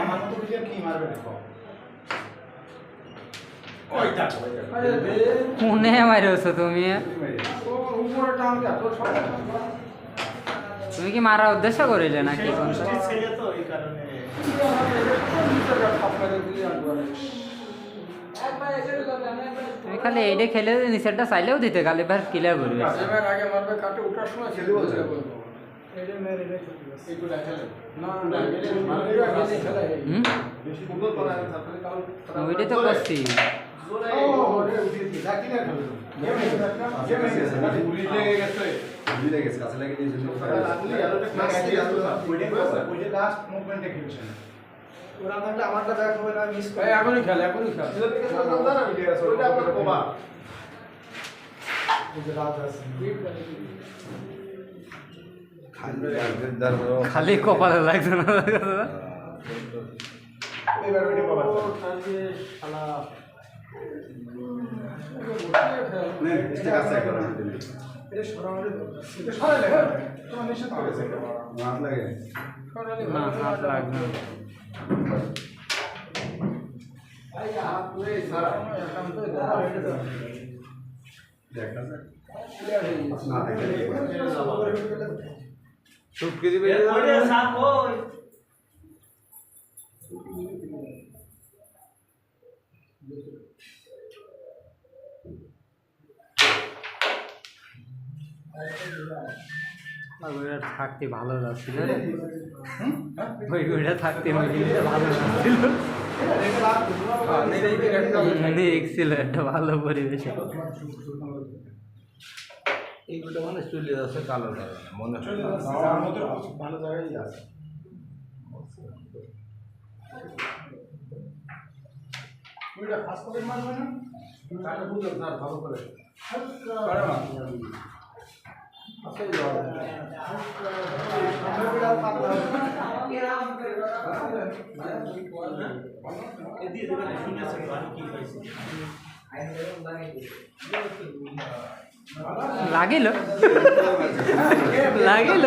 আমার মতো বুঝে কি মারবে দেখো কোনে মারছো তুমি? তুমি কি মারার উদ্দেশ্য করিলে নাকি? তুমি খালি এইটা খেলে নিচেরটা চাইলেও দিতে খালি এবার ক্লিয়ার করবে। ওইটাই তো করছি। খালি কপালে লাগছে না হাত লাগবে থাকতে ভালো লাগছিল রে, ওই ঘুরে থাকতে ভালো লাগছিল, ছিল একটা ভালো পরিবেশ। এইগুলো মানে চলে যাচ্ছে কালো কারণে মনে হয় ভালো জায়গায় আছে। ফার্স্ট পকেট মারবে না কাটা বুঝো না ভালো করে পারে না আসলে যাও এদিকে দেবেন শুনেছে গান কি হইছে লাগিল লাগিল